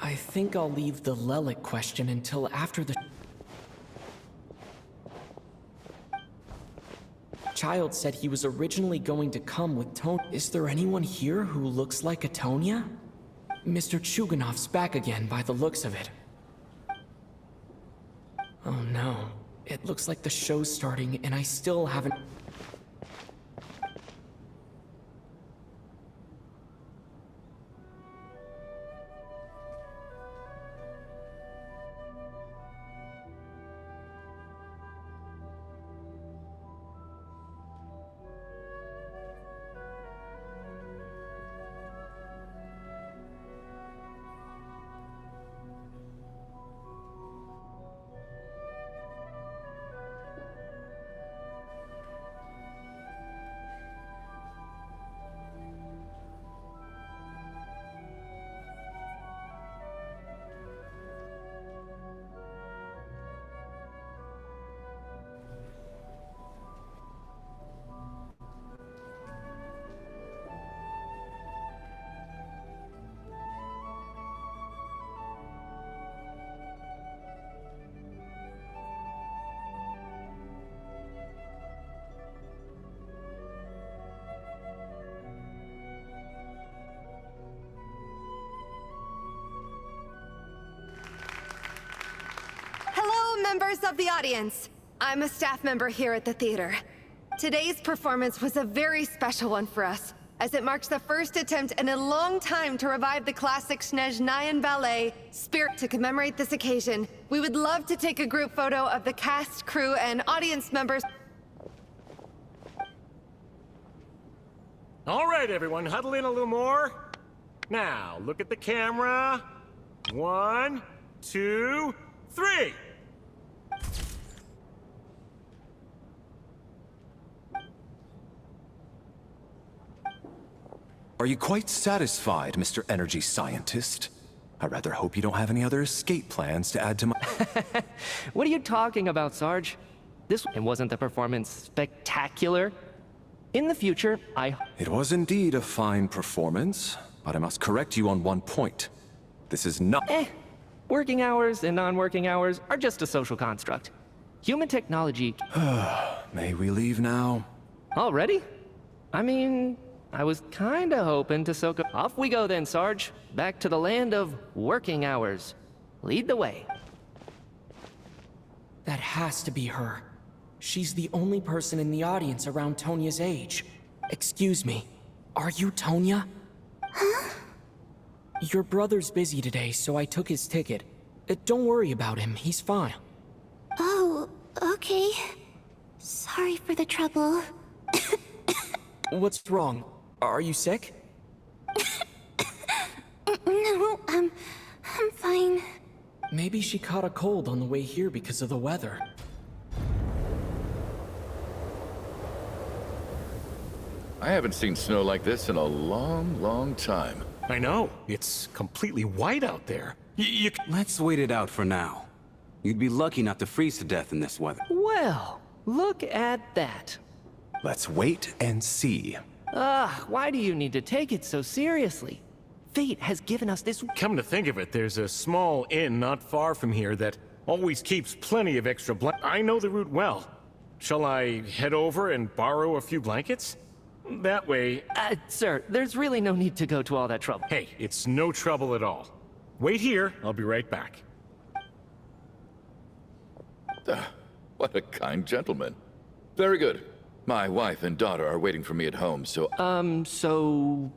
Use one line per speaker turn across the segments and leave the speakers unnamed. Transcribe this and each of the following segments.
I think I'll leave the Lelic question until after the... Child said he was originally going to come with Tonya. Is there anyone here who looks like a Tonya? Mr. Chuganov's back again by the looks of it. Oh no. It looks like the show's starting and I still haven't...
Members of the audience, I'm a staff member here at the theater. Today's performance was a very special one for us, as it marks the first attempt in a long time to revive the classic Snezhnayan ballet, Spirit. To commemorate this occasion, we would love to take a group photo of the cast, crew, and audience members.
All right, everyone, huddle in a little more. Now, look at the camera. 1, 2, 3.
Are you quite satisfied, Mr. Energy Scientist? I rather hope you don't have any other escape plans to add to my...
What are you talking about, Sarge? It wasn't the performance spectacular? In the future,
It was indeed a fine performance, but I must correct you on one point. This is not...
Working hours and non-working hours are just a social construct. Human technology...
May we leave now?
Already? I mean, I was kinda hoping to soak up... Off we go then, Sarge. Back to the land of working hours. Lead the way.
That has to be her. She's the only person in the audience around Tonya's age. Excuse me, are you Tonya?
Huh?
Your brother's busy today, so I took his ticket. Don't worry about him, he's fine.
Oh, okay. Sorry for the trouble.
What's wrong? Are you sick?
No, I'm fine.
Maybe she caught a cold on the way here because of the weather.
I haven't seen snow like this in a long, long time.
I know. It's completely white out there.
Let's wait it out for now. You'd be lucky not to freeze to death in this weather.
Well, look at that.
Let's wait and see.
Why do you need to take it so seriously? Fate has given us this...
Come to think of it, there's a small inn not far from here that always keeps plenty of extra I know the route well. Shall I head over and borrow a few blankets? That way...
Sir, there's really no need to go to all that trouble.
Hey, it's no trouble at all. Wait here, I'll be right back.
What a kind gentleman. Very good. My wife and daughter are waiting for me at home, so...
So...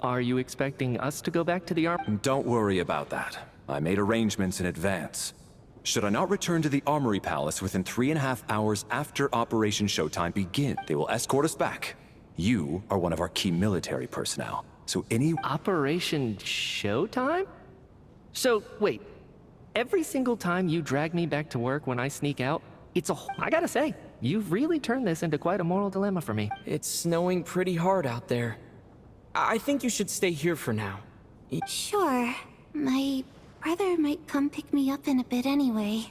Are you expecting us to go back to the arm?
Don't worry about that. I made arrangements in advance. Should I not return to the Armory Palace within 3.5 hours after Operation Showtime begins, they will escort us back. You are one of our key military personnel, so any...
Operation Showtime? So, wait. Every single time you drag me back to work when I sneak out, it's a... I gotta say, you've really turned this into quite a moral dilemma for me.
It's snowing pretty hard out there. I think you should stay here for now.
Sure. My brother might come pick me up in a bit anyway.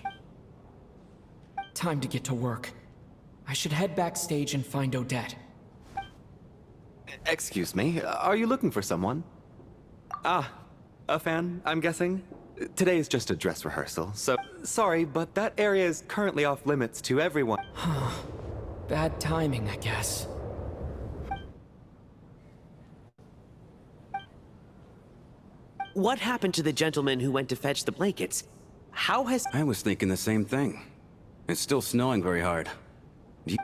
Time to get to work. I should head backstage and find Odette.
Excuse me, are you looking for someone? Ah, a fan, I'm guessing?
Today is just a dress rehearsal, so sorry, but that area is currently off limits to everyone.
Bad timing, I guess.
What happened to the gentleman who went to fetch the blankets? How has...
I was thinking the same thing. It's still snowing very hard.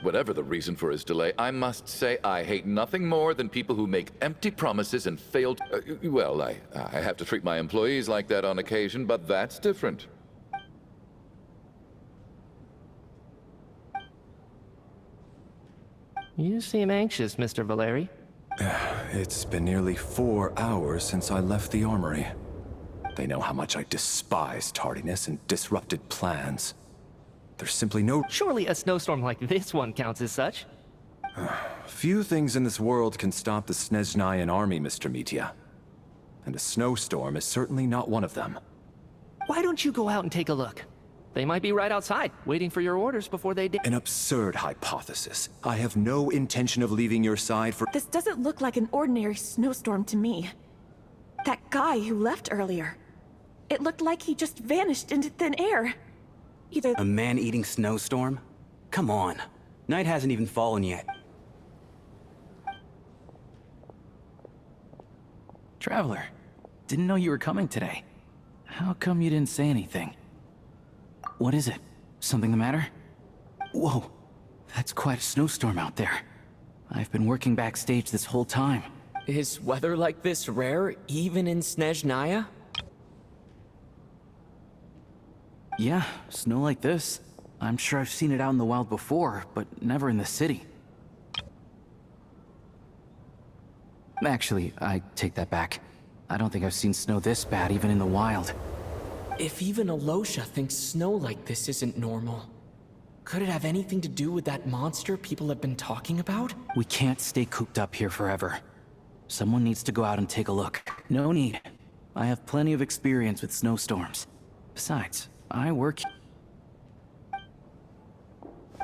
Whatever the reason for his delay, I must say I hate nothing more than people who make empty promises and fail well, I have to treat my employees like that on occasion, but that's different.
You seem anxious, Mr. Valeri.
It's been nearly 4 hours since I left the armory. They know how much I despise tardiness and disrupted plans. There's simply no...
Surely a snowstorm like this one counts as such.
Few things in this world can stop the Snezhnayan army, Mr. Mitya. And a snowstorm is certainly not one of them.
Why don't you go out and take a look? They might be right outside, waiting for your orders before they
An absurd hypothesis. I have no intention of leaving your side for...
This doesn't look like an ordinary snowstorm to me. That guy who left earlier. It looked like he just vanished into thin air. Either...
A man-eating snowstorm? Come on. Night hasn't even fallen yet.
Traveler, didn't know you were coming today. How come you didn't say anything? What is it? Something the matter? Whoa, that's quite a snowstorm out there. I've been working backstage this whole time.
Is weather like this rare, even in Snezhnaya?
Yeah, snow like this. I'm sure I've seen it out in the wild before, but never in the city. Actually, I take that back. I don't think I've seen snow this bad even in the wild.
If even Alosha thinks snow like this isn't normal, could it have anything to do with that monster people have been talking about?
We can't stay cooped up here forever. Someone needs to go out and take a look. No need. I have plenty of experience with snowstorms. Besides, I work...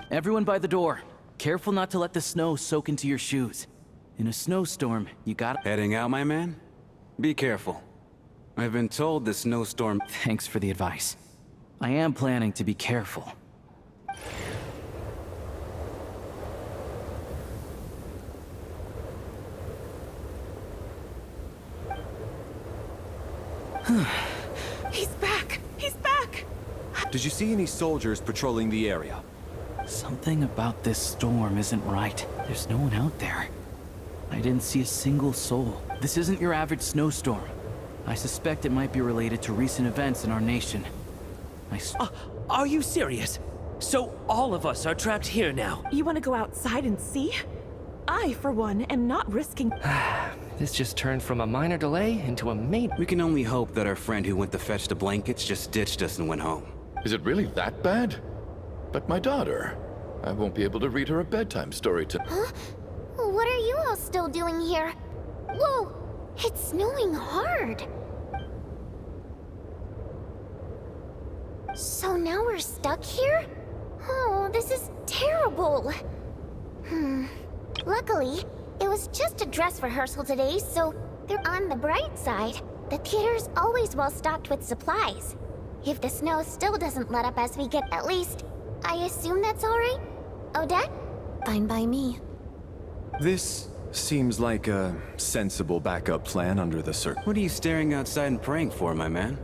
Everyone by the door. Careful not to let the snow soak into your shoes. In a snowstorm, you gotta...
Heading out, my man? Be careful. I've been told this snowstorm...
Thanks for the advice. I am planning to be careful.
He's back! He's back!
Did you see any soldiers patrolling the area?
Something about this storm isn't right. There's no one out there. I didn't see a single soul. This isn't your average snowstorm. I suspect it might be related to recent events in our nation.
Are you serious? So all of us are trapped here now?
You want to go outside and see? I, for one, am not risking...
This just turned from a minor delay into a major...
We can only hope that our friend who went to fetch the blankets just ditched us and went home.
Is it really that bad? But my daughter, I won't be able to read her a bedtime story to...
Huh? What are you all still doing here? Whoa! It's snowing hard! So now we're stuck here? Oh, this is terrible! Luckily, it was just a dress rehearsal today, so they're on the bright side. The theater's always well stocked with supplies. If the snow still doesn't let up as we get, at least, I assume that's alright? Odette? Fine by me.
This seems like a sensible backup plan under the
What are you staring outside and praying for, my man?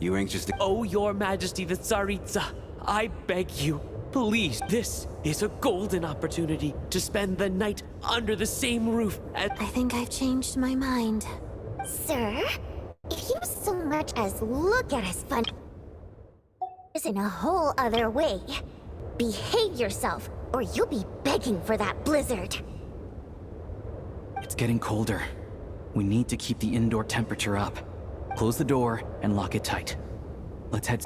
You anxious to...
Oh, your majesty the Tsaritsa, I beg you, please, this is a golden opportunity to spend the night under the same roof as...
I think I've changed my mind. Sir, if you so much as look at us fun... is in a whole other way. Behave yourself, or you'll be begging for that blizzard.
It's getting colder. We need to keep the indoor temperature up. Close the door and lock it tight. Let's head...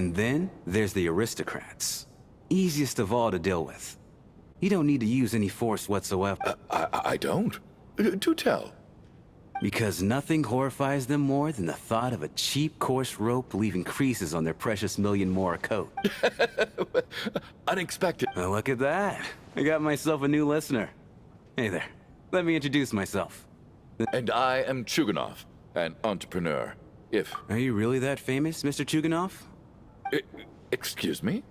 And then there's the aristocrats. Easiest of all to deal with. You don't need to use any force whatsoever.
I don't. Do tell.
Because nothing horrifies them more than the thought of a cheap, coarse rope leaving creases on their precious million more coat.
Unexpected.
Well, look at that. I got myself a new listener. Hey there. Let me introduce myself.
And I am Chuganov, an entrepreneur.
Are you really that famous, Mr. Chuganov?
Excuse me?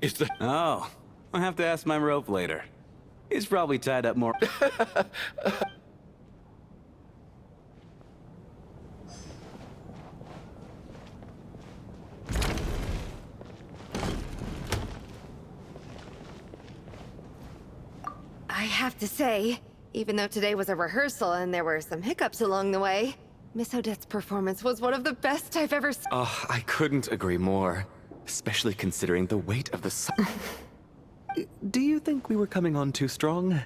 Is that...
Oh, I'll have to ask my rope later. He's probably tied up more...
I have to say, even though today was a rehearsal and there were some hiccups along the way, Miss Odette's performance was one of the best I've ever seen.
Oh, I couldn't agree more. Especially considering the weight of the Do you think we were coming on too strong,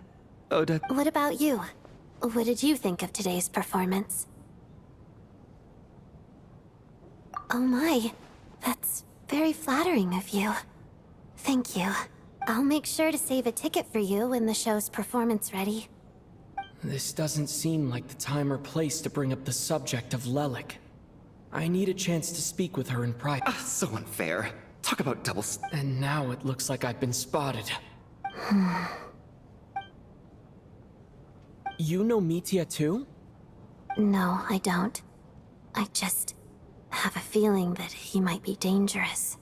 Odette?
What about you? What did you think of today's performance? Oh my, that's very flattering of you. Thank you. I'll make sure to save a ticket for you when the show's performance ready.
This doesn't seem like the time or place to bring up the subject of Lelik. I need a chance to speak with her in private.
So unfair. Talk about doubles.
And now it looks like I've been spotted. You know Mitya too?
No, I don't. I just have a feeling that he might be dangerous.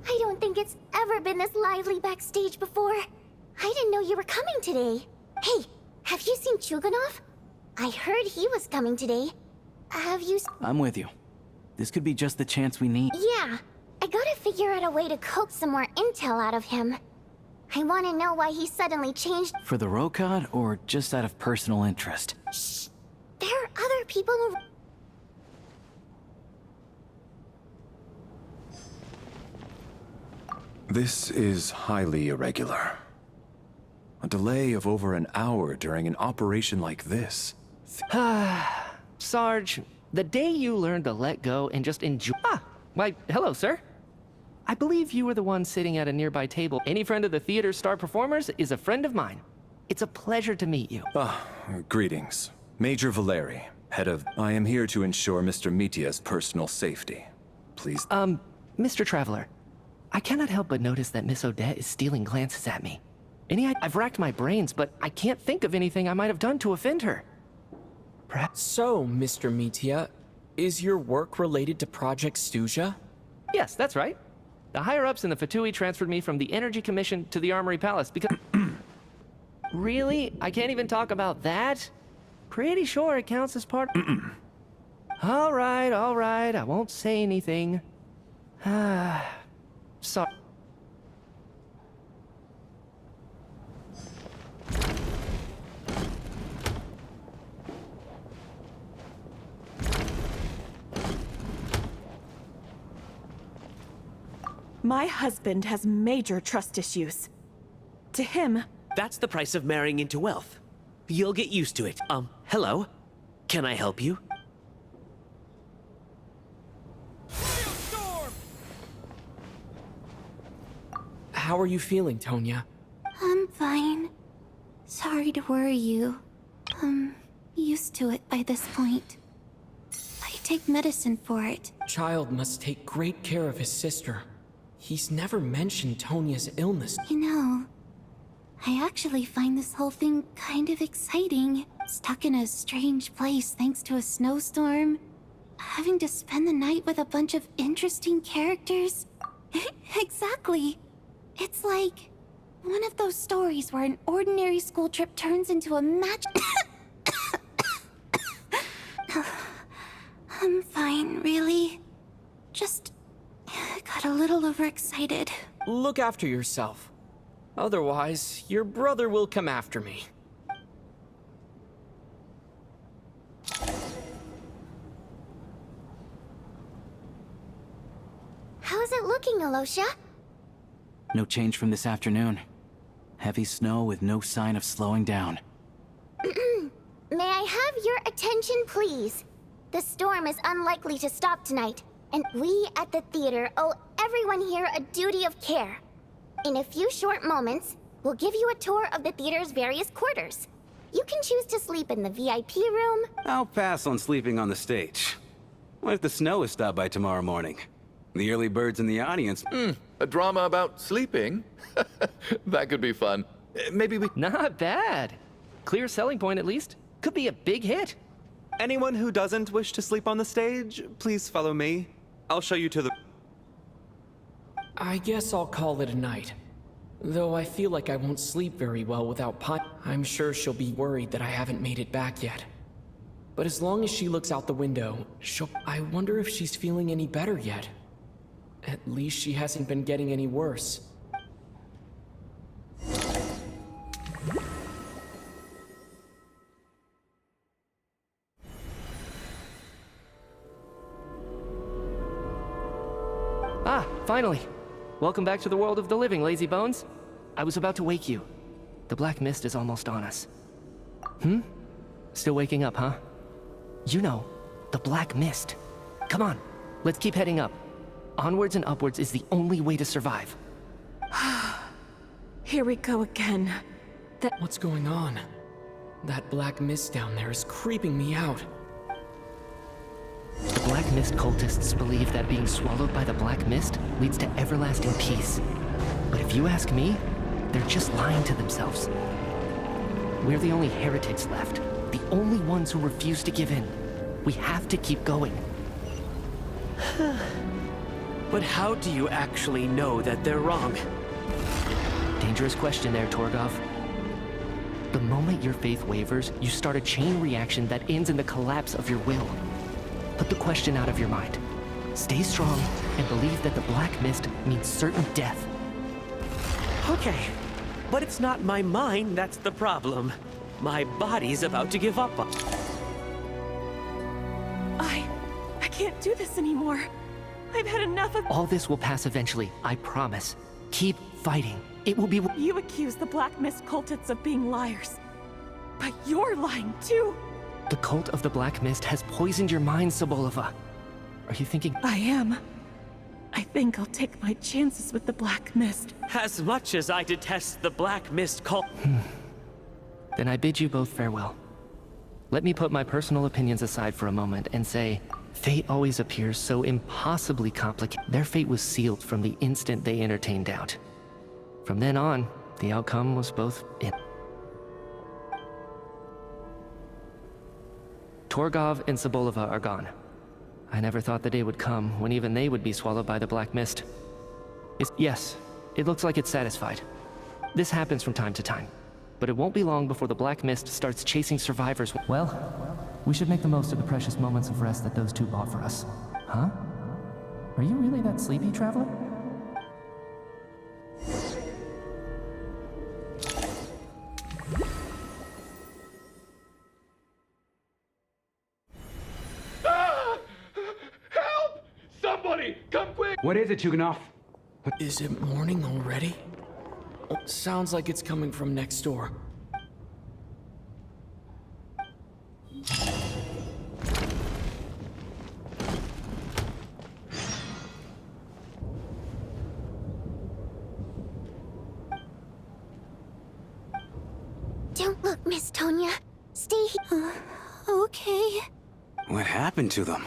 I don't think it's ever been this lively backstage before. I didn't know you were coming today. Hey, have you seen Chuganov? I heard he was coming today. Have you...
I'm with you. This could be just the chance we need.
Yeah, I gotta figure out a way to coax some more intel out of him. I want to know why he suddenly changed...
For the Rokad, or just out of personal interest?
Shh! There are other people who...
This is highly irregular. A delay of over an hour during an operation like this.
Sarge, the day you learned to let go and just enjoy... Why, hello, sir. I believe you were the one sitting at a nearby table. Any friend of the theater's star performers is a friend of mine. It's a pleasure to meet you.
Greetings. Major Valeri, head of... I am here to ensure Mr. Mitya's personal safety. Please...
Mr. Traveler, I cannot help but notice that Miss Odette is stealing glances at me. I've racked my brains, but I can't think of anything I might have done to offend her. Perhaps...
So, Mr. Mitya, is your work related to Project Stuja?
Yes, that's right. The higher-ups in the Fatui transferred me from the Energy Commission to the Armory Palace because... Really? I can't even talk about that? Pretty sure it counts as part... All right, I won't say anything. Sorry.
My husband has major trust issues. To him...
That's the price of marrying into wealth. You'll get used to it. Hello? Can I help you?
How are you feeling, Tonya?
I'm fine. Sorry to worry you. I'm used to it by this point. I take medicine for it.
Child must take great care of his sister. He's never mentioned Tonya's illness.
You know, I actually find this whole thing kind of exciting. Stuck in a strange place thanks to a snowstorm. Having to spend the night with a bunch of interesting characters. Exactly. It's like one of those stories where an ordinary school trip turns into a I'm fine, really. Just got a little overexcited.
Look after yourself. Otherwise, your brother will come after me.
Alosha?
No change from this afternoon. Heavy snow with no sign of slowing down.
May I have your attention, please? The storm is unlikely to stop tonight, and we at the theater owe everyone here a duty of care. In a few short moments, we'll give you a tour of the theater's various quarters. You can choose to sleep in the VIP room.
I'll pass on sleeping on the stage. What if the snow is stopped by tomorrow morning? The early birds in the audience.
A drama about sleeping? That could be fun. Maybe we...
Not bad. Clear selling point, at least. Could be a big hit.
Anyone who doesn't wish to sleep on the stage, please follow me. I'll show you to the...
I guess I'll call it a night. Though I feel like I won't sleep very well without Pot. I'm sure she'll be worried that I haven't made it back yet. But as long as she looks out the window, I wonder if she's feeling any better yet. At least she hasn't been getting any worse.
Ah, finally. Welcome back to the world of the living, lazy bones. I was about to wake you. The black mist is almost on us. Still waking up, huh? You know, the black mist. Come on, let's keep heading up. Onwards and upwards is the only way to survive.
Here we go again.
What's going on? That black mist down there is creeping me out.
The Black Mist cultists believe that being swallowed by the Black Mist leads to everlasting peace. But if you ask me, they're just lying to themselves. We're the only heretics left, the only ones who refuse to give in. We have to keep going.
But how do you actually know that they're wrong?
Dangerous question there, Torgov. The moment your faith wavers, you start a chain reaction that ends in the collapse of your will. Put the question out of your mind. Stay strong and believe that the Black Mist means certain death.
Okay, but it's not my mind that's the problem. My body's about to give up on...
I can't do this anymore. I've had enough of—
All this will pass eventually, I promise. Keep fighting. It will be—
You accuse the Black Mist cultists of being liars. But you're lying too.
The cult of the Black Mist has poisoned your mind, Sobolova. Are you thinking—
I am. I think I'll take my chances with the Black Mist.
As much as I detest the Black Mist cult...
Then I bid you both farewell. Let me put my personal opinions aside for a moment and say, fate always appears so impossibly complicated. Their fate was sealed from the instant they entertained doubt. From then on, the outcome was both in. Torgov and Sobolova are gone. I never thought the day would come when even they would be swallowed by the Black Mist. Yes, it looks like it's satisfied. This happens from time to time, but it won't be long before the Black Mist starts chasing survivors. Well, we should make the most of the precious moments of rest that those two bought for us. Huh? Are you really that sleepy, traveler?
What is it, Chuganov?
Is it morning already? Sounds like it's coming from next door.
Don't look, Miss Tonya. Stay here. Okay.
What happened to them?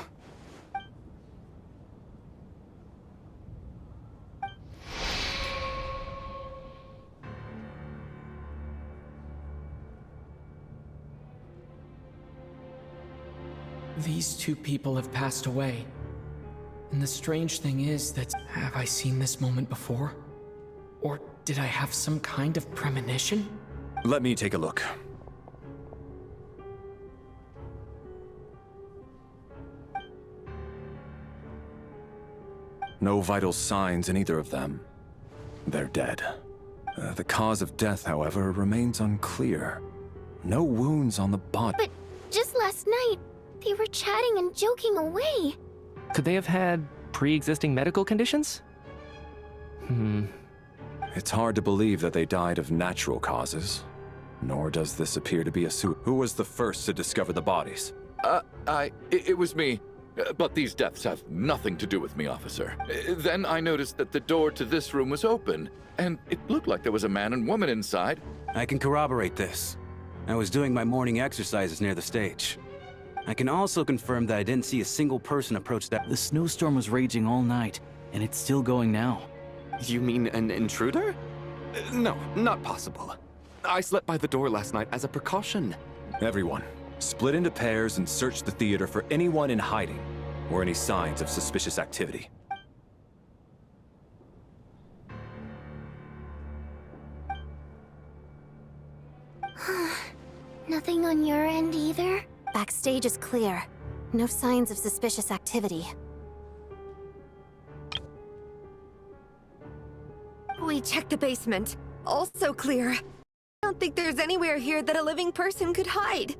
These two people have passed away. And the strange thing is that, have I seen this moment before? Or did I have some kind of premonition?
Let me take a look. No vital signs in either of them. They're dead. The cause of death, however, remains unclear. No wounds on the body.
But just last night, they were chatting and joking away.
Could they have had pre-existing medical conditions?
It's hard to believe that they died of natural causes. Nor does this appear to be a suicide. Who was the first to discover the bodies?
It was me. But these deaths have nothing to do with me, officer. Then I noticed that the door to this room was open, and it looked like there was a man and woman inside.
I can corroborate this. I was doing my morning exercises near the stage. I can also confirm that I didn't see a single person approach that.
The snowstorm was raging all night, and it's still going now.
You mean an intruder? No, not possible. I slept by the door last night as a precaution.
Everyone, split into pairs and search the theater for anyone in hiding or any signs of suspicious activity.
Nothing on your end either?
Backstage is clear. No signs of suspicious activity. We checked the basement. Also clear. I don't think there's anywhere here that a living person could hide.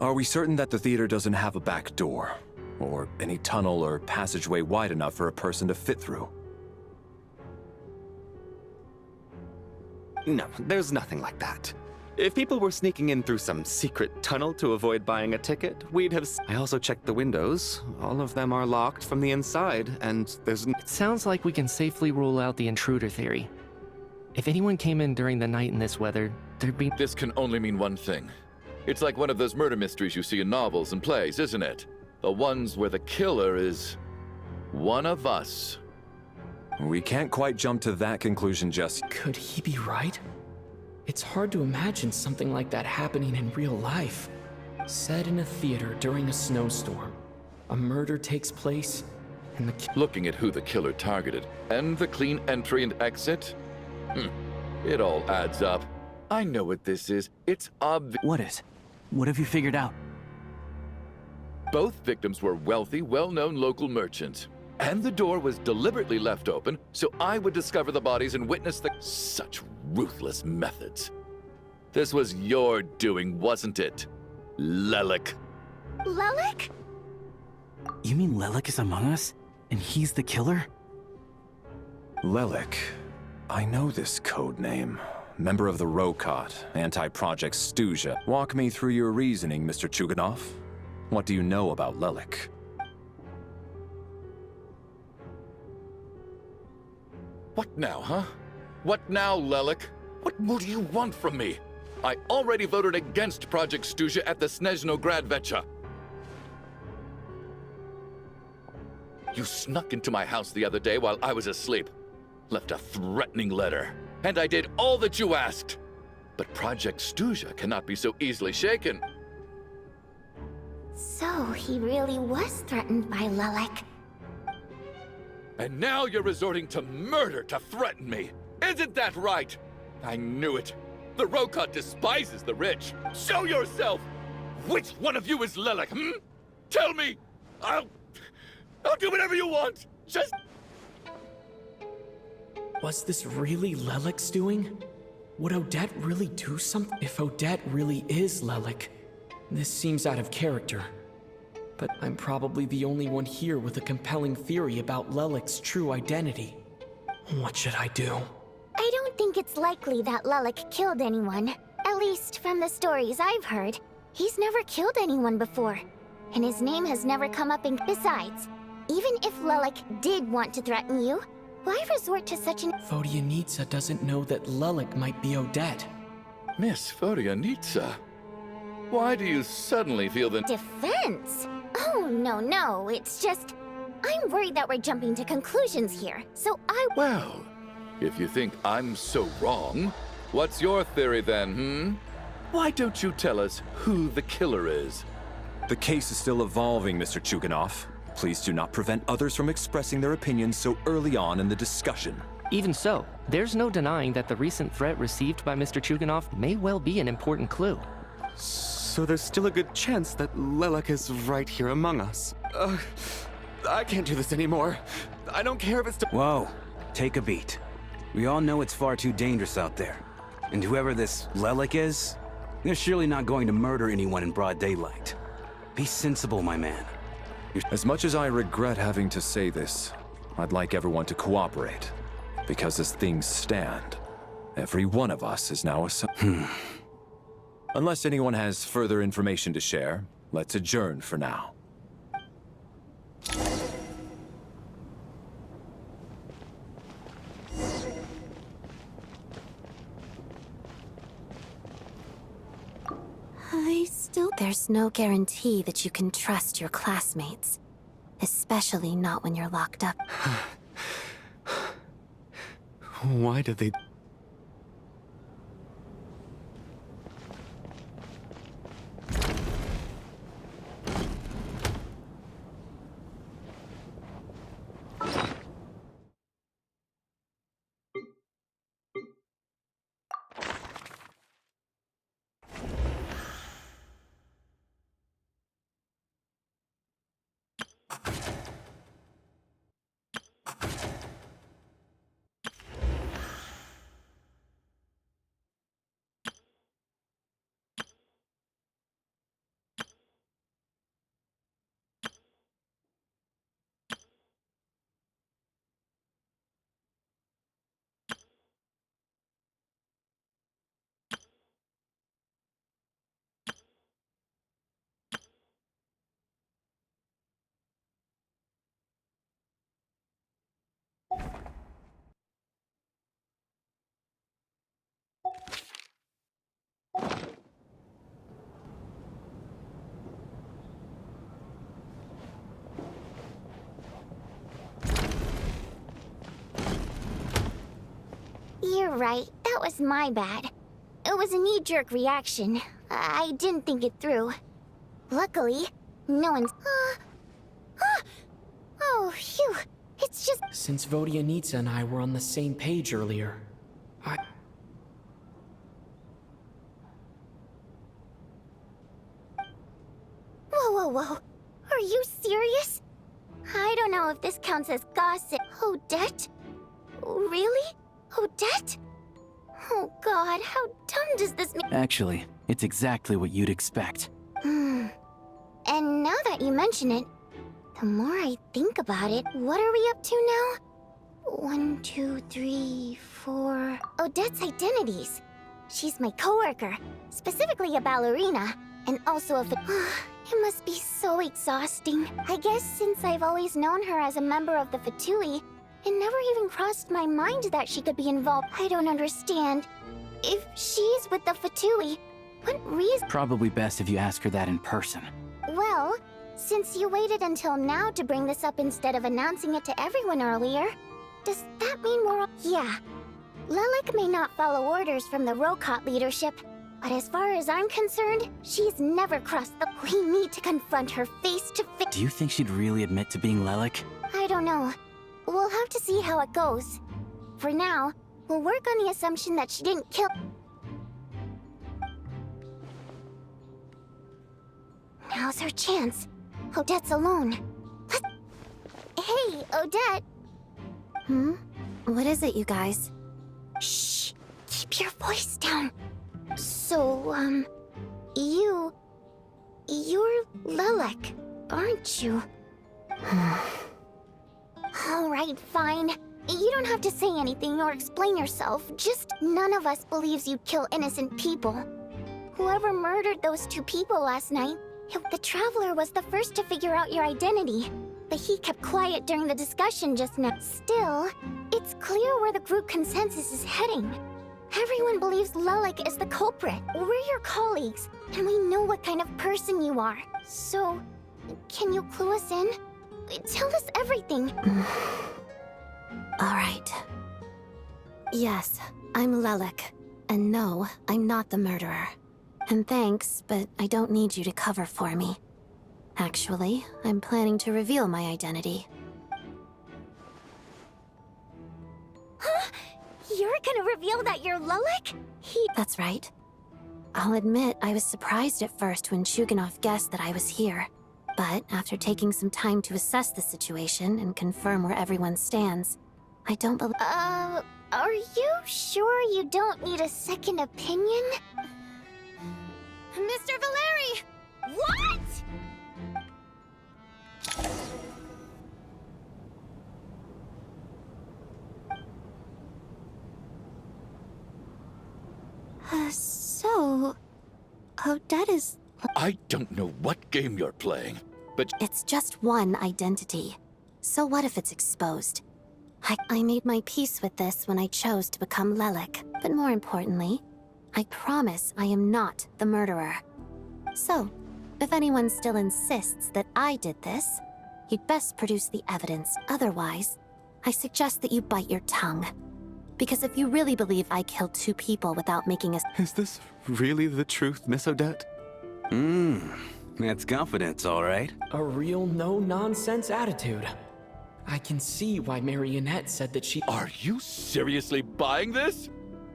Are we certain that the theater doesn't have a back door? Or any tunnel or passageway wide enough for a person to fit through?
No, there's nothing like that. If people were sneaking in through some secret tunnel to avoid buying a ticket, we'd have... I also checked the windows. All of them are locked from the inside, and there's...
It sounds like we can safely rule out the intruder theory. If anyone came in during the night in this weather, there'd be...
This can only mean one thing. It's like one of those murder mysteries you see in novels and plays, isn't it? The ones where the killer is... one of us.
We can't quite jump to that conclusion just...
Could he be right? It's hard to imagine something like that happening in real life. Set in a theater during a snowstorm. A murder takes place, and the...
Looking at who the killer targeted, and the clean entry and exit, it all adds up. I know what this is. It's obvious.
What is? What have you figured out?
Both victims were wealthy, well-known local merchants. And the door was deliberately left open, so I would discover the bodies and witness the... Such ruthless methods. This was your doing, wasn't it? Lelik.
Lelik?
You mean Lelik is among us? And he's the killer?
Lelik. I know this code name. Member of the Rokot, anti-Project Stuja. Walk me through your reasoning, Mr. Chuganov. What do you know about Lelik?
What now, huh? What now, Lelik? What more do you want from me? I already voted against Project Stuja at the Snezhno Gradvecha. You snuck into my house the other day while I was asleep. Left a threatening letter. And I did all that you asked. But Project Stuja cannot be so easily shaken.
So he really was threatened by Lelik.
And now you're resorting to murder to threaten me. Isn't that right? I knew it. The Rokot despises the rich. Show yourself! Which one of you is Lelik, Tell me! I'll do whatever you want! Just...
Was this really Lelik's doing? Would Odette really do something? If Odette really is Lelik, this seems out of character. But I'm probably the only one here with a compelling theory about Lelik's true identity. What should I do?
I don't think it's likely that Lelik killed anyone. At least from the stories I've heard. He's never killed anyone before. And his name has never come up in... Besides, even if Lelik did want to threaten you, why resort to such an...
Vodyanitsa doesn't know that Lelik might be Odette.
Miss Vodyanitsa, why do you suddenly feel the...
Defense? Oh, no, it's just... I'm worried that we're jumping to conclusions here, so I...
Well, if you think I'm so wrong, what's your theory then, Why don't you tell us who the killer is?
The case is still evolving, Mr. Chuganov. Please do not prevent others from expressing their opinions so early on in the discussion.
Even so, there's no denying that the recent threat received by Mr. Chuganov may well be an important clue.
So there's still a good chance that Lelik is right here among us. I can't do this anymore. I don't care if it's...
Whoa, take a beat. We all know it's far too dangerous out there. And whoever this Lelik is, they're surely not going to murder anyone in broad daylight. Be sensible, my man.
As much as I regret having to say this, I'd like everyone to cooperate. Because as things stand, every one of us is now a... Unless anyone has further information to share, let's adjourn for now.
There's no guarantee that you can trust your classmates. Especially not when you're locked up.
Why did they...
You're right. That was my bad. It was a knee-jerk reaction. I didn't think it through. Luckily, no one's... Oh, phew. It's just...
Since Vodyanitsa and I were on the same page earlier,
Whoa. Are you serious? I don't know if this counts as gossip. Odette? Really? Odette? Oh god, how dumb does this make—
Actually, it's exactly what you'd expect.
And now that you mention it, the more I think about it, what are we up to now? 1, 2, 3, 4... Odette's identities. She's my coworker, specifically a ballerina, and also a It must be so exhausting. I guess since I've always known her as a member of the Fatui, it never even crossed my mind that she could be involved. I don't understand. If she's with the Fatui, what reason—
Probably best if you ask her that in person.
Well, since you waited until now to bring this up instead of announcing it to everyone earlier, does that mean we're— Yeah. Lilac may not follow orders from the Rokot leadership, but as far as I'm concerned, she's never crossed the— We need to confront her face to face.
Do you think she'd really admit to being Lilac?
I don't know. We'll have to see how it goes. For now, we'll work on the assumption that she didn't kill— Now's her chance. Odette's alone. Hey, Odette!
What is it, you guys?
Shh! Keep your voice down. So, you're Lilac, aren't you? Alright, fine. You don't have to say anything or explain yourself. Just none of us believes you'd kill innocent people. Whoever murdered those 2 people last night, the Traveler was the first to figure out your identity. But he kept quiet during the discussion just now. Still, it's clear where the group consensus is heading. Everyone believes Lilac is the culprit. We're your colleagues, and we know what kind of person you are. So, can you clue us in? Tell us everything.
Alright. Yes, I'm Lilac. And no, I'm not the murderer. And thanks, but I don't need you to cover for me. Actually, I'm planning to reveal my identity.
You're gonna reveal that you're Lilac?
That's right. I'll admit I was surprised at first when Chuganov guessed that I was here. But after taking some time to assess the situation and confirm where everyone stands, I don't believe—
Are you sure you don't need a second opinion? Mr. Valeri! What?
So... Odette is...
I don't know what game you're playing, but
It's just one identity. So what if it's exposed? I made my peace with this when I chose to become Lelik. But more importantly, I promise I am not the murderer. So, if anyone still insists that I did this, you'd best produce the evidence. Otherwise, I suggest that you bite your tongue. Because if you really believe I killed 2 people without making a...
Is this really the truth, Miss Odette?
That's confidence, all right.
A real no-nonsense attitude. I can see why Marionette said that she...
are you seriously buying this?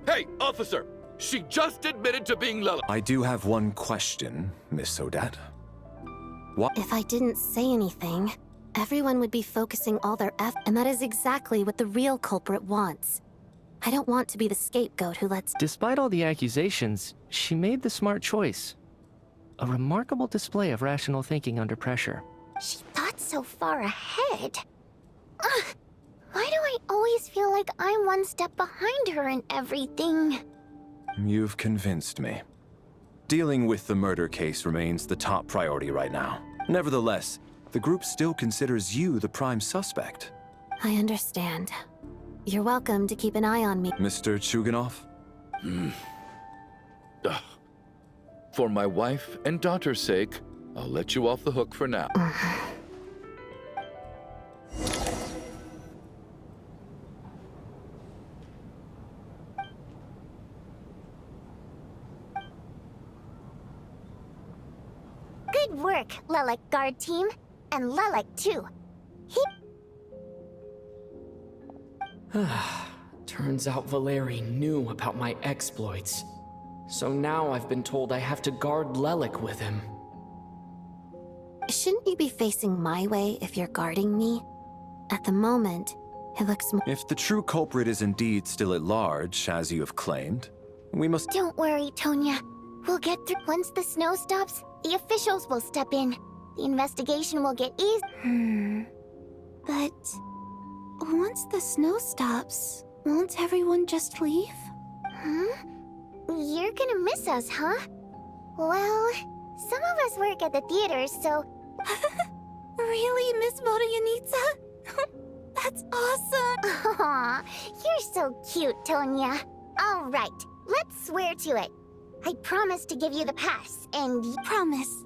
Hey, officer! She just admitted to being Lila.
I do have one question, Miss Odette. What?
If I didn't say anything, everyone would be focusing all their and that is exactly what the real culprit wants. I don't want to be the scapegoat who lets...
Despite all the accusations, she made the smart choice. A remarkable display of rational thinking under pressure.
She thought so far ahead. Ugh, why do I always feel like I'm one step behind her in everything?
You've convinced me. Dealing with the murder case remains the top priority right now. Nevertheless, the group still considers you the prime suspect.
I understand. You're welcome to keep an eye on me.
Mr. Chuganov?
For my wife and daughter's sake, I'll let you off the hook for now.
Good work, Lelik Guard Team. And Lelik, too.
Turns out Valeri knew about my exploits. So now I've been told I have to guard Lelik with him.
Shouldn't you be facing my way if you're guarding me? At the moment, it looks more...
If the true culprit is indeed still at large, as you have claimed, we must...
Don't worry, Tonya. We'll get through. Once the snow stops, the officials will step in. The investigation will get easy.
But... once the snow stops, won't everyone just leave?
You're gonna miss us, huh? Well, some of us work at the theater, so...
Really, Miss Vodoyanitsa? That's awesome!
Aw, you're so cute, Tonya. All right, let's swear to it. I promise to give you the pass, and...
Promise.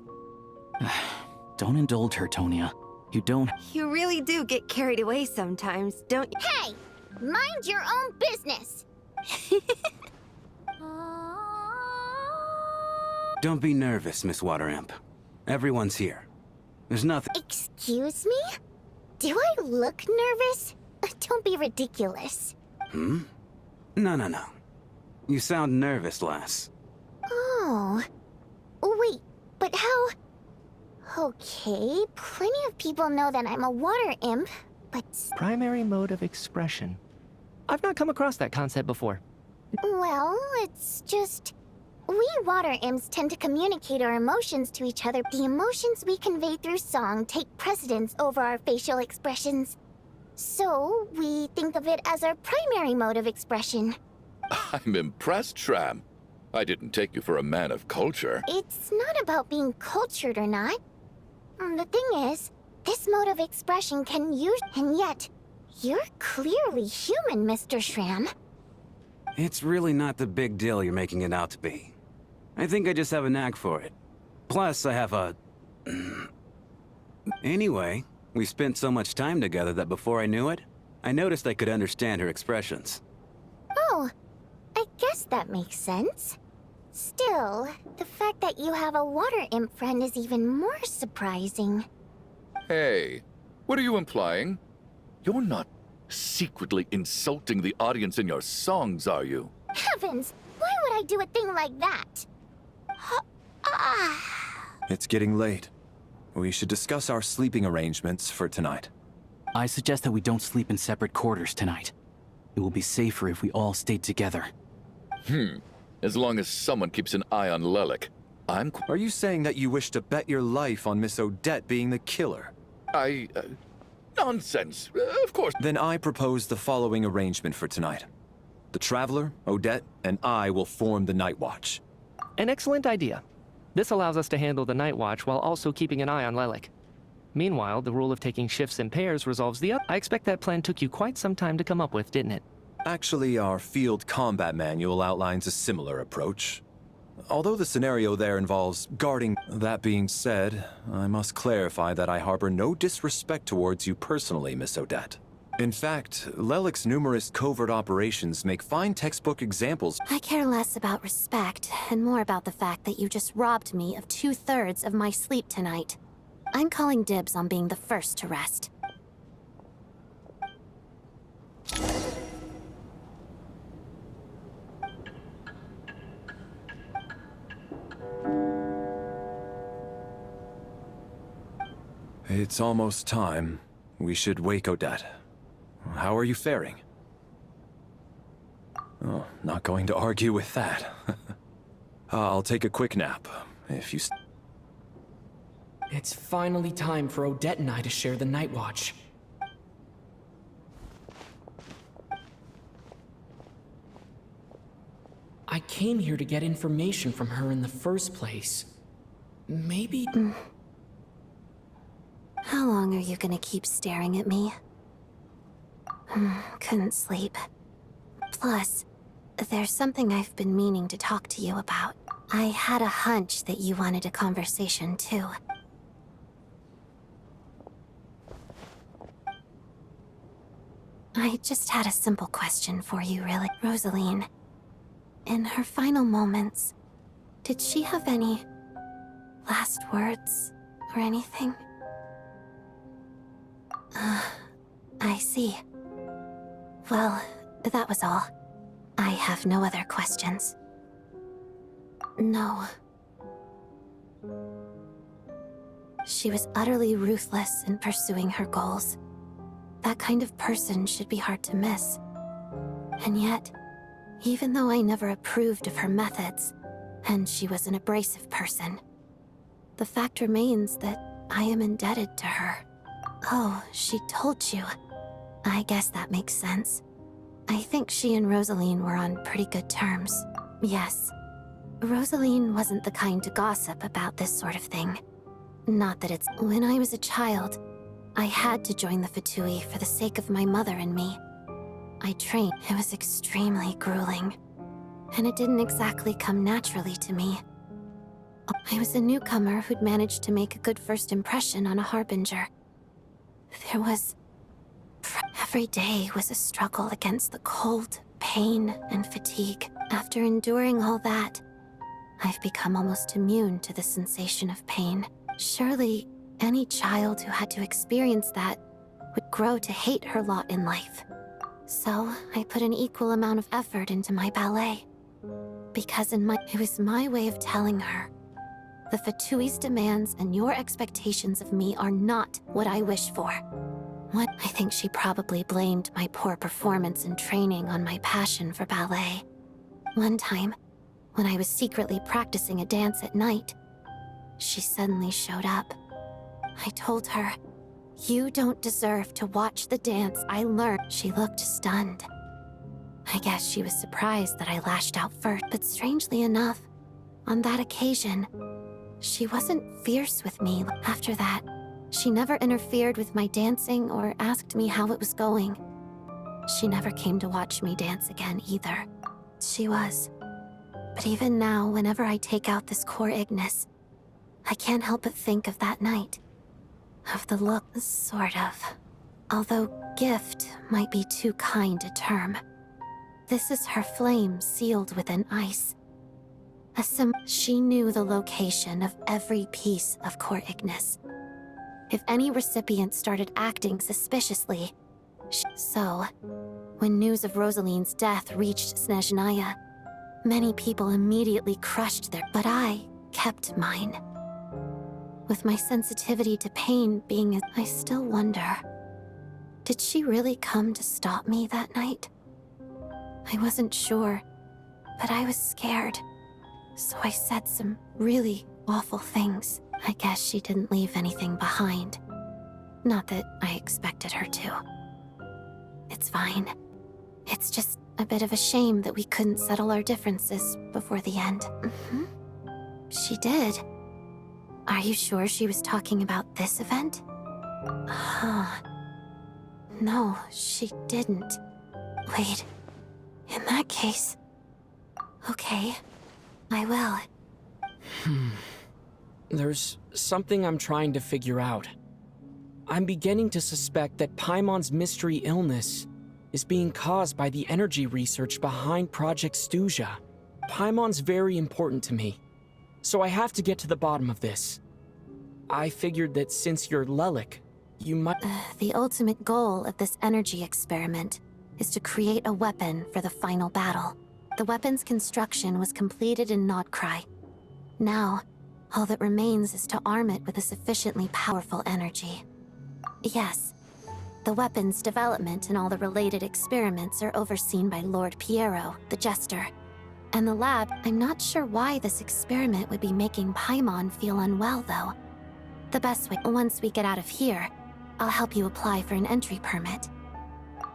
Don't indulge her, Tonya. You don't...
You really do get carried away sometimes, don't you?
Hey! Mind your own business!
Don't be nervous, Miss Water Imp. Everyone's here. There's nothing...
Excuse me? Do I look nervous? Don't be ridiculous.
No. You sound nervous, lass.
Oh. Wait, but how... Okay, plenty of people know that I'm a water imp, but...
Primary mode of expression. I've not come across that concept before.
Well, it's just... We water imps tend to communicate our emotions to each other. The emotions we convey through song take precedence over our facial expressions. So, we think of it as our primary mode of expression.
I'm impressed, Shram. I didn't take you for a man of culture.
It's not about being cultured or not. The thing is, this mode of expression can use... And yet, you're clearly human, Mr. Shram.
It's really not the big deal you're making it out to be. I think I just have a knack for it. Plus, I have a... Anyway, we spent so much time together that before I knew it, I noticed I could understand her expressions.
Oh, I guess that makes sense. Still, the fact that you have a water imp friend is even more surprising.
Hey, what are you implying? You're not secretly insulting the audience in your songs, are you?
Heavens! Why would I do a thing like that?
It's getting late. We should discuss our sleeping arrangements for tonight.
I suggest that we don't sleep in separate quarters tonight. It will be safer if we all stayed together.
As long as someone keeps an eye on Lelik,
Are you saying that you wish to bet your life on Miss Odette being the killer?
Nonsense. Of course.
Then I propose the following arrangement for tonight. The Traveler, Odette, and I will form the Night Watch.
An excellent idea. This allows us to handle the Night Watch while also keeping an eye on Lelik. Meanwhile, the rule of taking shifts in pairs resolves the other. I expect that plan took you quite some time to come up with, didn't it?
Actually, our field combat manual outlines a similar approach. Although the scenario there involves guarding. That being said, I must clarify that I harbor no disrespect towards you personally, Miss Odette. In fact, Lelik's numerous covert operations make fine textbook examples.
I care less about respect and more about the fact that you just robbed me of 2/3 of my sleep tonight. I'm calling dibs on being the first to rest.
It's almost time. We should wake Odette. How are you faring? Oh, not going to argue with that. I'll take a quick nap, if you...
It's finally time for Odette and I to share the Night Watch. I came here to get information from her in the first place. Maybe...
How long are you gonna keep staring at me? Couldn't sleep. Plus, there's something I've been meaning to talk to you about. I had a hunch that you wanted a conversation, too. I just had a simple question for you, really. Rosaline, in her final moments, did she have any last words or anything? I see. Well, that was all. I have no other questions. No. She was utterly ruthless in pursuing her goals. That kind of person should be hard to miss. And yet, even though I never approved of her methods, and she was an abrasive person, the fact remains that I am indebted to her. Oh, she told you. I guess that makes sense. I think she and Rosaline were on pretty good terms. Yes. Rosaline wasn't the kind to gossip about this sort of thing. Not that it's... When I was a child, I had to join the Fatui for the sake of my mother and me. I trained. It was extremely grueling. And it didn't exactly come naturally to me. I was a newcomer who'd managed to make a good first impression on a harbinger. There was... Every day was a struggle against the cold, pain, and fatigue. After enduring all that, I've become almost immune to the sensation of pain. Surely, any child who had to experience that would grow to hate her lot in life. So, I put an equal amount of effort into my ballet. Because it was my way of telling her, the Fatui's demands and your expectations of me are not what I wish for. I think she probably blamed my poor performance in training on my passion for ballet. One time, when I was secretly practicing a dance at night, she suddenly showed up. I told her, "You don't deserve to watch the dance I learned." She looked stunned. I guess she was surprised that I lashed out first, but strangely enough, on that occasion, she wasn't fierce with me. After that, she never interfered with my dancing or asked me how it was going. She never came to watch me dance again either. She was. But even now, whenever I take out this core Ignis, I can't help but think of that night. Of the look, sort of. Although gift might be too kind a term. This is her flame sealed within ice. She knew the location of every piece of core Ignis. If any recipient started acting suspiciously, So, when news of Rosaline's death reached Snezhnaya, many people immediately crushed their, but I kept mine. With my sensitivity to pain being I still wonder, did she really come to stop me that night? I wasn't sure, but I was scared. So I said some really awful things. I guess she didn't leave anything behind. Not that I expected her to. It's fine. It's just a bit of a shame that we couldn't settle our differences before the end. She did. Are you sure she was talking about this event? Huh. No, she didn't. Wait. In that case... Okay. I will.
There's something I'm trying to figure out. I'm beginning to suspect that Paimon's mystery illness is being caused by the energy research behind Project Stuja. Paimon's very important to me, so I have to get to the bottom of this. I figured that since you're Lelik, you might...
The ultimate goal of this energy experiment is to create a weapon for the final battle. The weapon's construction was completed in Notcry. Now, all that remains is to arm it with a sufficiently powerful energy. Yes, the weapon's development and all the related experiments are overseen by Lord Piero, the Jester. And the lab, I'm not sure why this experiment would be making Paimon feel unwell, though. The best way, once we get out of here, I'll help you apply for an entry permit.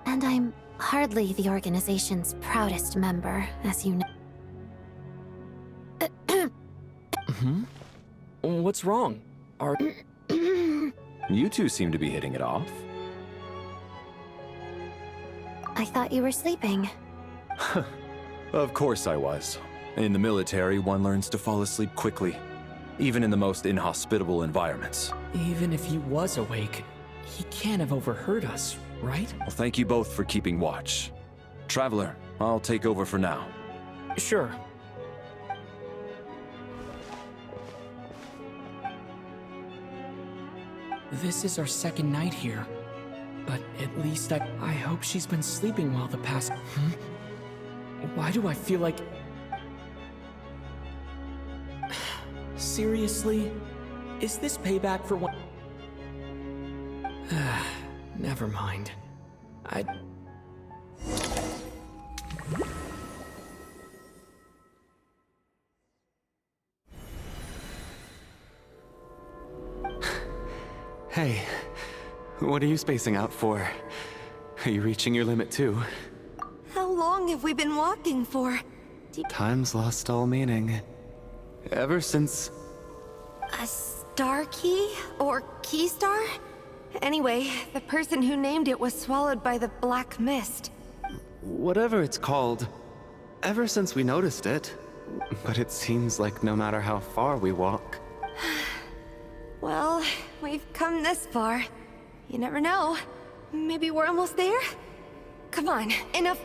And I'm hardly the organization's proudest member, as you know.
What's wrong?
You two seem to be hitting it off.
I thought you were sleeping.
Of course I was. In the military, one learns to fall asleep quickly, even in the most inhospitable environments.
Even if he was awake, he can't have overheard us, right?
Well, thank you both for keeping watch. Traveler, I'll take over for now.
Sure. This is our second night here, but at least I hope she's been sleeping well the past... Why do I feel like... Seriously? Is this payback for what... Never mind.
Hey, what are you spacing out for? Are you reaching your limit too?
How long have we been walking for?
Time's lost all meaning. Ever since...
A star key? Or key star? Anyway, the person who named it was swallowed by the black mist.
Whatever it's called. Ever since we noticed it. But it seems like no matter how far we walk...
Well, we've come this far. You never know. Maybe we're almost there? Come on, enough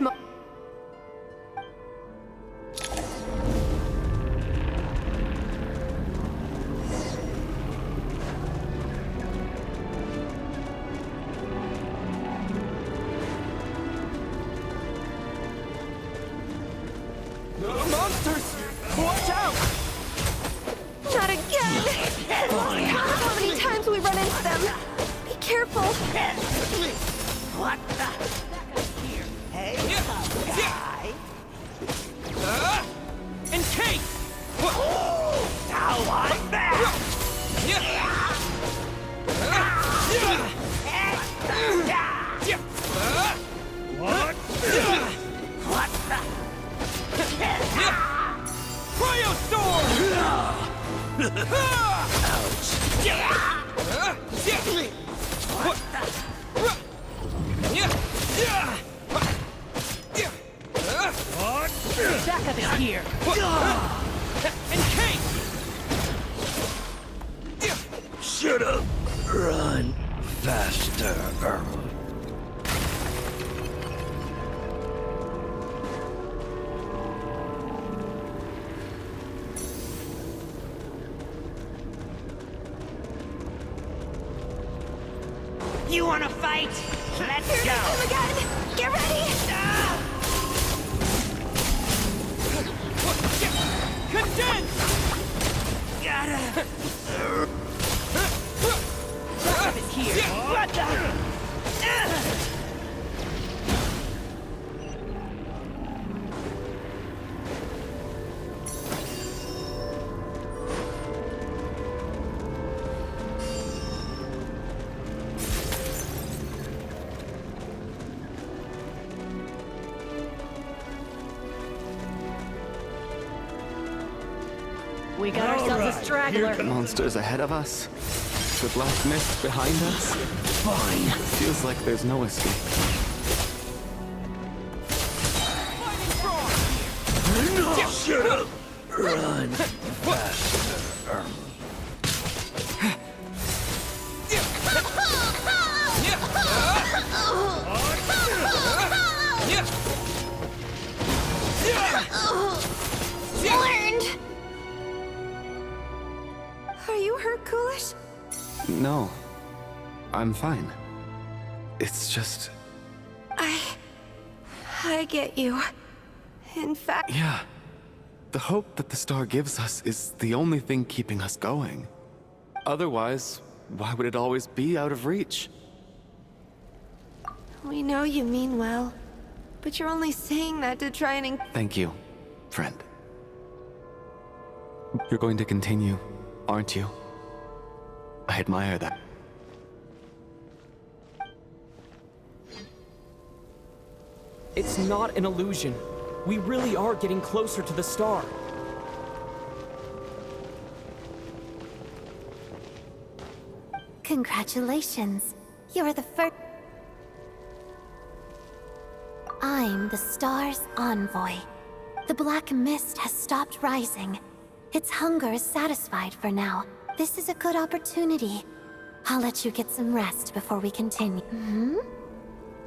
Monsters! Watch out!
Not again! How many times we run into them? Be careful!
What the? Hey, guy! And Kate! Now I'm back! What? What the? Cryo Storm! Backup is here! And Kate!
Should've run faster.
You wanna fight? Let's
Here
go!
they come again! Get ready!
Condense! Gotta... Backup is here! What the...
We got ourselves a straggler.
Monsters ahead of us. The black mist behind us.
Fine.
Feels like there's no escape.
No, shut up! Run faster.
Learned! Are you hurt, Coolish?
No. I'm fine. It's just...
I get you. In fact...
Yeah. The hope that the star gives us is the only thing keeping us going. Otherwise, why would it always be out of reach?
We know you mean well, but you're only saying that to try and...
Thank you, friend. You're going to continue, aren't you? I admire that.
It's not an illusion. We really are getting closer to the star.
Congratulations. You're the first... I'm the star's envoy. The black mist has stopped rising. Its hunger is satisfied for now. This is a good opportunity. I'll let you get some rest before we continue.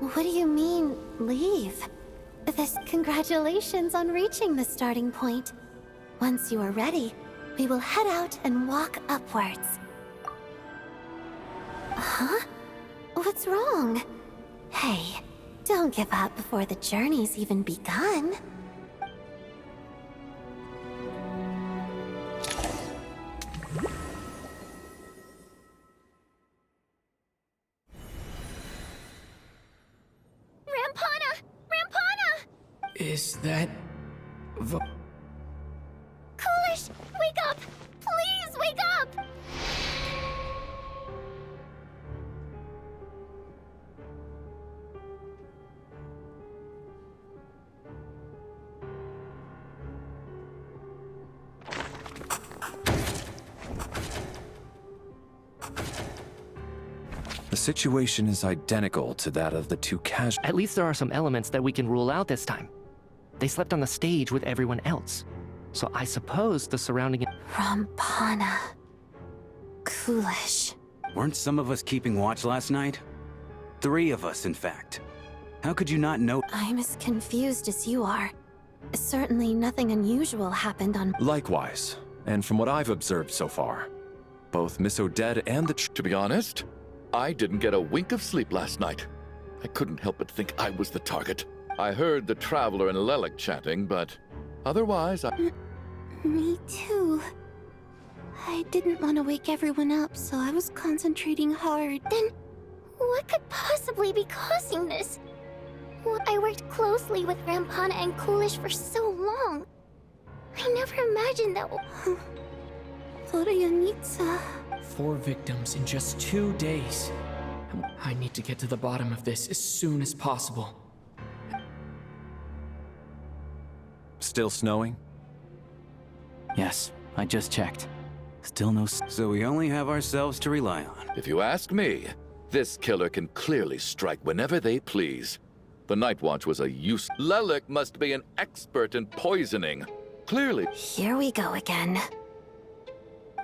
What do you mean, leave? Congratulations on reaching the starting point. Once you are ready, we will head out and walk upwards. Huh? What's wrong? Hey, don't give up before the journey's even begun.
Is that...
Coolish, wake up! Please, wake up!
The situation is identical to that of the two casual.
At least there are some elements that we can rule out this time. They slept on the stage with everyone else. So I suppose the surrounding...
Rampana. Coolish.
Weren't some of us keeping watch last night? 3 of us, in fact. How could you not know?
I'm as confused as you are. Certainly nothing unusual happened on...
Likewise. And from what I've observed so far, both Miss Odette and the...
To be honest, I didn't get a wink of sleep last night. I couldn't help but think I was the target. I heard the Traveler and Lelek chatting, but otherwise I...
Me too. I didn't want to wake everyone up, so I was concentrating hard.
Then, what could possibly be causing this? I worked closely with Rampana and Coolish for so long. I never imagined that...
Florianitsa.
4 victims in just 2 days. I need to get to the bottom of this as soon as possible.
Still snowing?
Yes, I just checked. Still no...
So we only have ourselves to rely on.
If you ask me, this killer can clearly strike whenever they please. The Night Watch was a use... Lelek must be an expert in poisoning. Clearly.
Here we go again.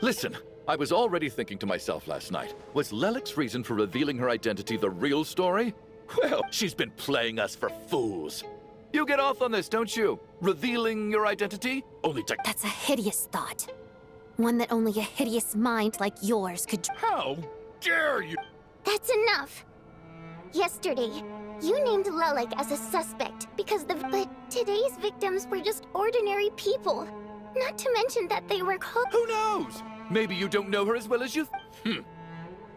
Listen, I was already thinking to myself last night, was Lelek's reason for revealing her identity the real story? Well, she's been playing us for fools. You get off on this, don't you? Revealing your identity? Only to...
That's a hideous thought. One that only a hideous mind like yours could...
How dare you?
That's enough! Yesterday, you named Lelek as a suspect because But today's victims were just ordinary people. Not to mention that they were called...
Who knows? Maybe you don't know her as well as you...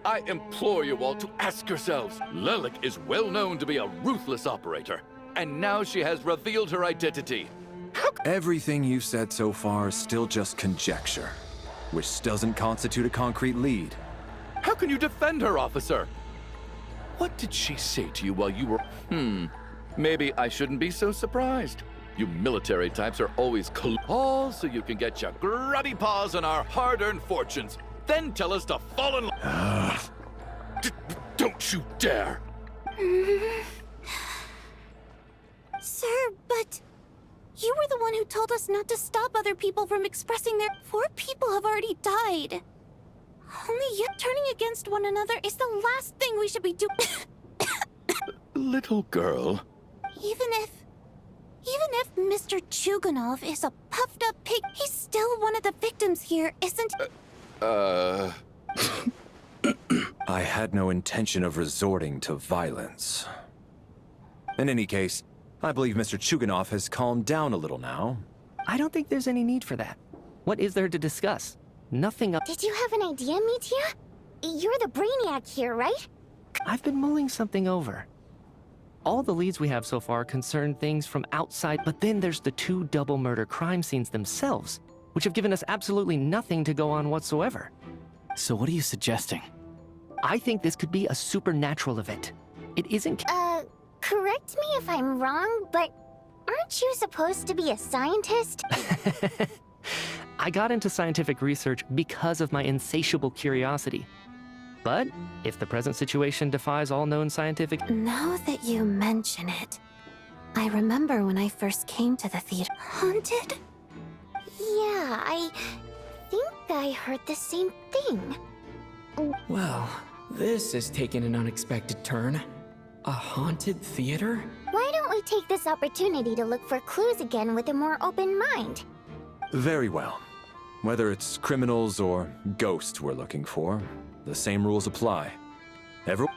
I implore you all to ask yourselves. Lelek is well known to be a ruthless operator. And now she has revealed her identity.
Everything you've said so far is still just conjecture, which doesn't constitute a concrete lead.
How can you defend her, officer? What did she say to you while you were... Maybe I shouldn't be so surprised. You military types are always all so you can get your grubby paws on our hard-earned fortunes. Then tell us to fall in love. Don't you dare!
Sir, but you were the one who told us not to stop other people from expressing their... 4 people have already died. Only yet turning against one another is the last thing we should be doing.
Little girl.
Even if Mr. Chuganov is a puffed up pig, he's still one of the victims here, isn't he?
I had no intention of resorting to violence. In any case, I believe Mr. Chuganov has calmed down a little now.
I don't think there's any need for that. What is there to discuss? Nothing up.
Did you have an idea, Mitya? You're the brainiac here, right?
I've been mulling something over. All the leads we have so far concern things from outside, but then there's the 2 double murder crime scenes themselves, which have given us absolutely nothing to go on whatsoever.
So what are you suggesting?
I think this could be a supernatural event. It isn't...
Correct me if I'm wrong, but aren't you supposed to be a scientist?
I got into scientific research because of my insatiable curiosity. But if the present situation defies all known scientific...
Now that you mention it, I remember when I first came to the theater.
Haunted? Yeah, I think I heard the same thing.
Well, this has taken an unexpected turn. A haunted theater?
Why don't we take this opportunity to look for clues again with a more open mind?
Very well. Whether it's criminals or ghosts we're looking for, the same rules apply. Everyone...